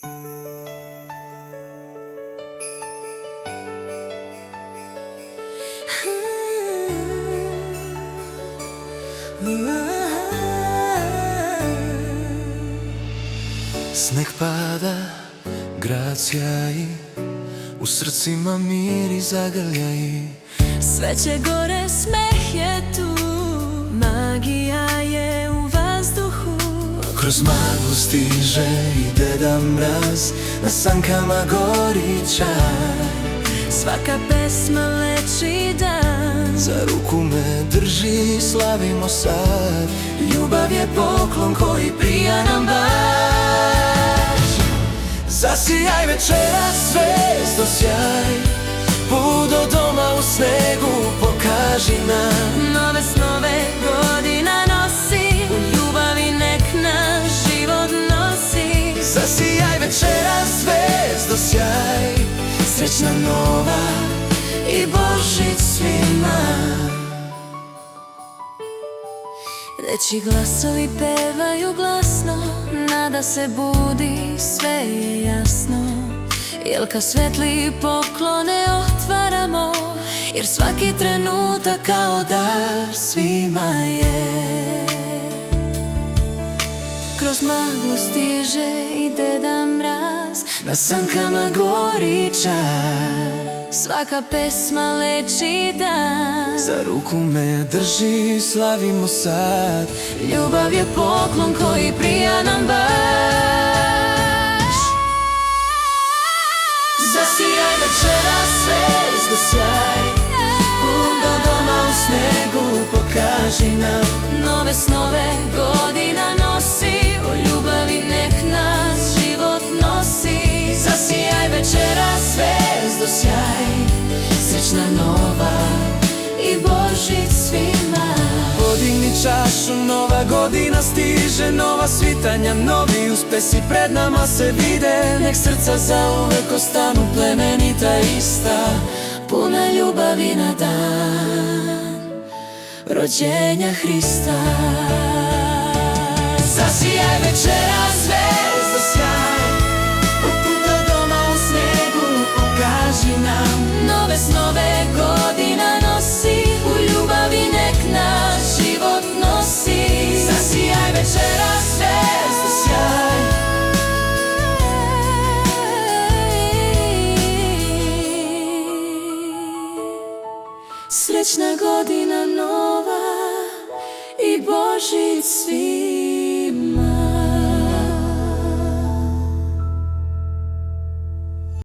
Sneg pada, grad sjaji, u srcima mir i zagrljaji. Sve će gore, smeh je tu, magija je u vazduhu. Kroz maglu stiže i Deda Mraz, na sankama gori čaj. Svaka pesma leči dan, za ruku me drži i slavimo sad. Ljubav je poklon koji prija nam baš. Zasijaj večeras zvezdo sjaj, put do doma u snegu pokaži nam. nove snove godina nosi, u ljubavi nek naš život nosi. Zasijaj večeras zvezdo sjaj, srećna nova i Božić svima. Dečji glasovi pevaju glasno, nada se budi, sve je jasno. Jelka svetli poklone otvaramo, jer svaki trenutak kao dar svima je. Kroz maglu stiže i Deda Mraz, na sankama gori čaj. svaka pesma leči dan, za ruku me drži i slavimo sad. ljubav je poklon koji prija nam baš. Zasijaj večeras zvezdo sjaj, put do doma u snegu pokaži nam. Nove snove godina nosi, o ljubavi nek nas život nosi. Zasijaj večeras zvezdo sjaj, srećna nova i Božić svima. Podigni čašu, nova godina stiže, nova svitanja, novi uspesi pred nama se vide. Nek srca zauvek ostanu plemenita ista, puna ljubavi na dan rođenja Hrista. Zasijaj večeras